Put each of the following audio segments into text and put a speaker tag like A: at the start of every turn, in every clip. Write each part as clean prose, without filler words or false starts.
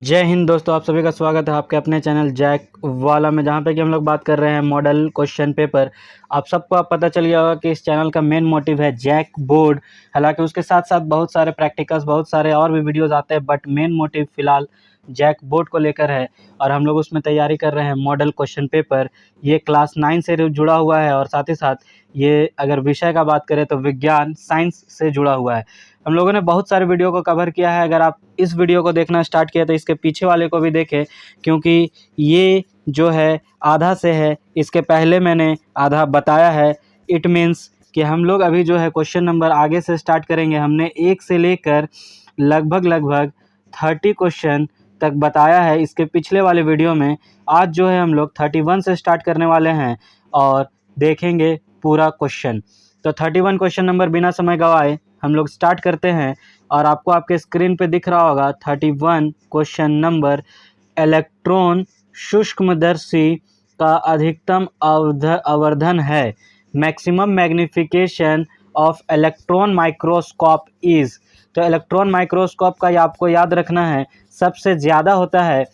A: जय हिंद दोस्तों, आप सभी का स्वागत है आपके अपने चैनल जैक वाला में, जहाँ पे कि हम लोग बात कर रहे हैं मॉडल क्वेश्चन पेपर। आप सबको आप पता चल गया होगा कि इस चैनल का मेन मोटिव है जैक बोर्ड। हालांकि उसके साथ साथ बहुत सारे प्रैक्टिकल्स, बहुत सारे और भी वीडियोस आते हैं, बट मेन मोटिव फिलहाल जैक बोर्ड को लेकर है और हम लोग उसमें तैयारी कर रहे हैं मॉडल क्वेश्चन पेपर। ये क्लास 9 से जुड़ा हुआ है और साथ ही साथ ये अगर विषय का बात करें तो विज्ञान साइंस से जुड़ा हुआ है। हम लोगों ने बहुत सारे वीडियो को कवर किया है। अगर आप इस वीडियो को देखना स्टार्ट किया तो इसके पीछे वाले को भी देखें, क्योंकि ये जो है आधा से है, इसके पहले मैंने आधा बताया है। इट मीन्स कि हम लोग अभी जो है क्वेश्चन नंबर आगे से स्टार्ट करेंगे। हमने 1 से लेकर लगभग 30 क्वेश्चन तक बताया है इसके पिछले वाले वीडियो में। आज जो है हम लोग 31 से स्टार्ट करने वाले हैं और देखेंगे पूरा क्वेश्चन। तो 31 क्वेश्चन नंबर बिना समय गवाए हम लोग स्टार्ट करते हैं। और आपको आपके स्क्रीन पे दिख रहा होगा 31 क्वेश्चन नंबर, इलेक्ट्रॉन सूक्ष्मदर्शी का अधिकतम आवर्धन है। Maximum magnification of electron microscope is. तो इलेक्ट्रॉन माइक्रोस्कोप का आपको याद रखना है सबसे ज़्यादा होता है।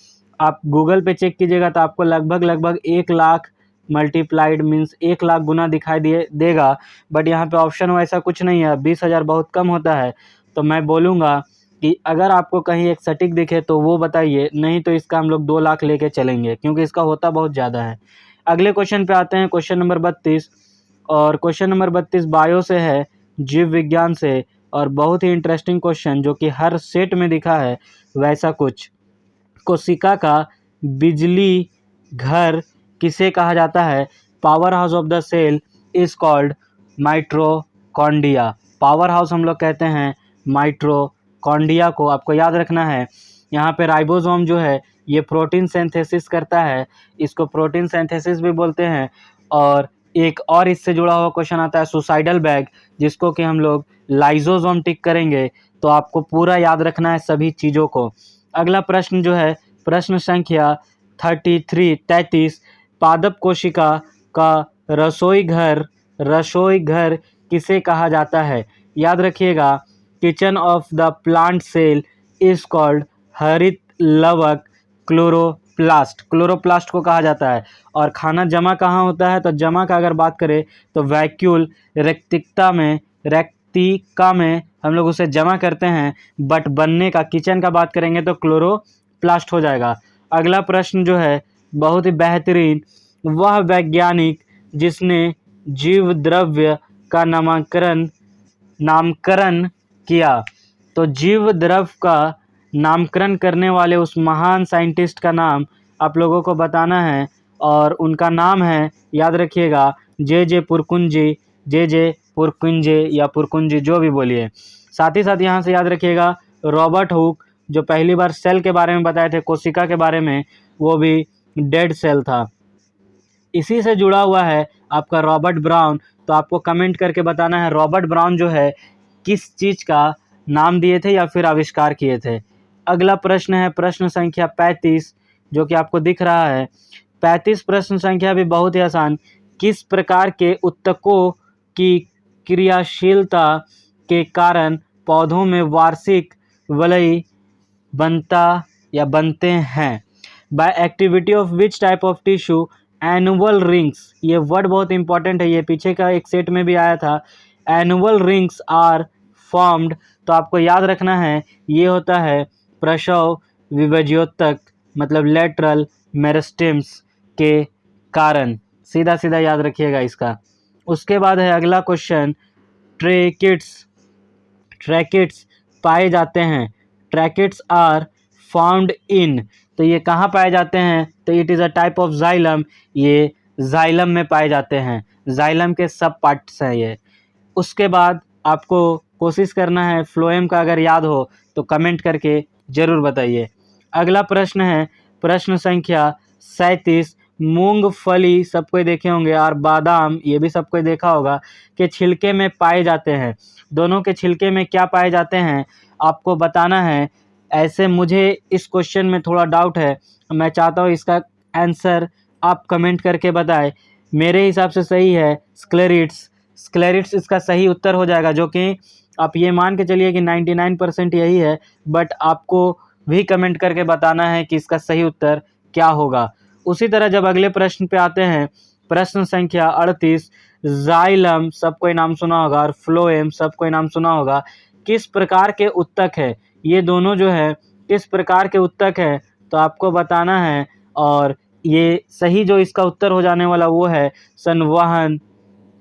A: आप गूगल पे चेक कीजिएगा तो आपको लगभग 1 लाख मल्टीप्लाइड मीन्स 1 लाख गुना दिखाई देगा। बट यहाँ पे ऑप्शन वैसा कुछ नहीं है, 20,000 बहुत कम होता है। तो मैं बोलूँगा कि अगर आपको कहीं एक सटीक दिखे तो वो बताइए, नहीं तो इसका हम लोग 2 लाख लेके चलेंगे, क्योंकि इसका होता बहुत ज़्यादा है। अगले क्वेश्चन पे आते हैं, क्वेश्चन नंबर 32। और क्वेश्चन नंबर 32 बायो से है, जीव विज्ञान से, और बहुत ही इंटरेस्टिंग क्वेश्चन जो कि हर सेट में दिखा है वैसा कुछ। कोशिका का बिजली घर किसे कहा जाता है? Power house of the cell is called mitochondria. Power house हम लोग कहते हैं माइटोकॉन्ड्रिया को, आपको याद रखना है। यहाँ पे राइबोसोम जो है ये प्रोटीन सिंथेसिस करता है, इसको प्रोटीन सिंथेसिस भी बोलते हैं। और एक और इससे जुड़ा हुआ क्वेश्चन आता है सुसाइडल बैग, जिसको कि हम लोग लाइसोसोम टिक करेंगे। तो आपको पूरा याद रखना है सभी चीज़ों को। अगला प्रश्न जो है प्रश्न संख्या 33 पादप कोशिका का रसोई घर किसे कहा जाता है? याद रखिएगा, kitchen of the plant cell is called हरित लवक क्लोरोप्लास्ट। क्लोरोप्लास्ट को कहा जाता है। और खाना जमा कहाँ होता है? तो जमा का अगर बात करें तो वैक्यूल रेक्टिका में हम लोग उसे जमा करते हैं। बट बनने का, किचन का बात करेंगे तो क्लोरोप्लास्ट हो जाएगा। अगला प्रश्न जो है बहुत ही बेहतरीन, वह वैज्ञानिक जिसने जीव द्रव्य का नामकरण किया। तो जीव द्रव्य का नामकरण करने वाले उस महान साइंटिस्ट का नाम आप लोगों को बताना है, और उनका नाम है, याद रखिएगा, जे पुरकुंजे या पुरकुंजी, जो भी बोलिए। साथ ही साथ यहाँ से याद रखिएगा रॉबर्ट हुक, जो पहली बार सेल के बारे में बताए थे, कोशिका के बारे में, वो भी डेड सेल था। इसी से जुड़ा हुआ है आपका रॉबर्ट ब्राउन। तो आपको कमेंट करके बताना है रॉबर्ट ब्राउन जो है किस चीज़ का नाम दिए थे या फिर आविष्कार किए थे। अगला प्रश्न है प्रश्न संख्या 35, जो कि आपको दिख रहा है। 35 प्रश्न संख्या भी बहुत ही आसान। किस प्रकार के उत्तकों की क्रियाशीलता के कारण पौधों में वार्षिक वलय बनते हैं? By activity of which type of tissue annual rings. ये वर्ड बहुत इंपॉर्टेंट है, ये पीछे का एक सेट में भी आया था। Annual rings are formed. तो आपको याद रखना है ये होता है प्रसव विभज्योतक, मतलब लेटरल मेरिस्टेम्स के कारण। सीधा सीधा याद रखिएगा इसका। उसके बाद है अगला क्वेश्चन, ट्रैकिड्स पाए जाते हैं। Tracheids are found in. तो ये कहाँ पाए जाते हैं? तो it is a type of xylem. ये जाइलम में पाए जाते हैं, जाइलम के सब पार्ट्स हैं ये। उसके बाद आपको कोशिश करना है फ्लोएम का, अगर याद हो तो कमेंट करके ज़रूर बताइए। अगला प्रश्न है प्रश्न संख्या 37। मूंगफली सब कोई देखे होंगे, और बादाम ये भी सब कोई देखा होगा, कि छिलके में पाए जाते हैं। दोनों के छिलके में क्या पाए जाते हैं आपको बताना है। ऐसे मुझे इस क्वेश्चन में थोड़ा डाउट है, मैं चाहता हूँ इसका आंसर आप कमेंट करके बताएं। मेरे हिसाब से सही है स्क्लेरिड्स इसका सही उत्तर हो जाएगा, जो कि आप ये मान के चलिए कि 99% यही है। बट आपको भी कमेंट करके बताना है कि इसका सही उत्तर क्या होगा। उसी तरह जब अगले प्रश्न पे आते हैं, प्रश्न संख्या 38, जाइलम सब कोई नाम सुना होगा और फ्लोएम सब कोई नाम सुना होगा, किस प्रकार के उत्तक है? ये दोनों जो है किस प्रकार के उत्तक है तो आपको बताना है। और ये सही जो इसका उत्तर हो जाने वाला वो है संवहन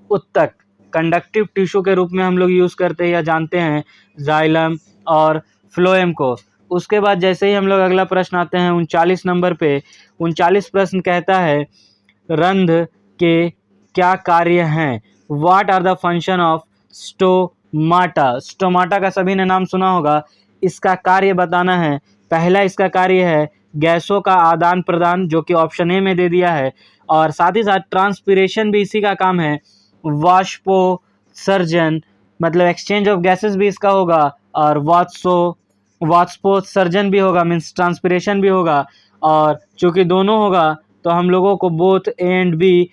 A: उत्तक। कंडक्टिव टिश्यू के रूप में हम लोग यूज़ करते हैं या जानते हैं जाइलम और फ्लोएम को। उसके बाद जैसे ही हम लोग अगला प्रश्न आते हैं 39 नंबर पे, 39 प्रश्न कहता है रंध्र के क्या कार्य हैं? What are the function of stomata? Stomata का सभी ने नाम सुना होगा, इसका कार्य बताना है। पहला इसका कार्य है गैसों का आदान प्रदान, जो कि ऑप्शन ए में दे दिया है, और साथ ही साथ ट्रांसपीरेशन भी इसी का काम है। वाष्पोत्सर्जन मतलब एक्सचेंज ऑफ गैसेस भी इसका होगा, और वाष्पोत्सर्जन भी होगा, मीन्स ट्रांसपीरेशन भी होगा। और चूंकि दोनों होगा तो हम लोगों को बोथ ए एंड बी,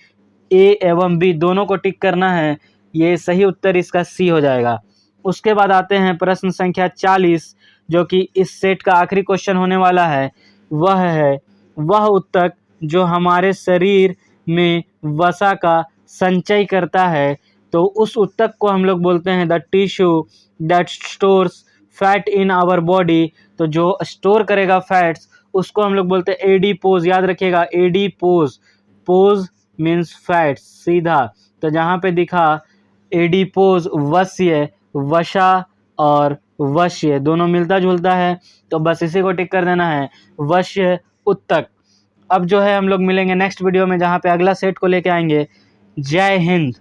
A: ए एवं बी दोनों को टिक करना है। ये सही उत्तर इसका सी हो जाएगा। उसके बाद आते हैं प्रश्न संख्या 40, जो कि इस सेट का आखिरी क्वेश्चन होने वाला है। वह है वह उत्तक जो हमारे शरीर में वसा का संचय करता है, तो उस उत्तक को हम लोग बोलते हैं the tissue that stores fat in our body. तो जो स्टोर करेगा फैट्स उसको हम लोग बोलते हैं एडीपोज। याद रखिएगा एडीपोज, पोज मीन्स फैट्स सीधा। तो जहाँ पे दिखा एडीपोज वश्य, वशा और वश्य दोनों मिलता जुलता है, तो बस इसी को टिक कर देना है, वश्य उत्तक। अब जो है हम लोग मिलेंगे नेक्स्ट वीडियो में, जहाँ पे अगला सेट को लेके आएंगे। जय हिंद।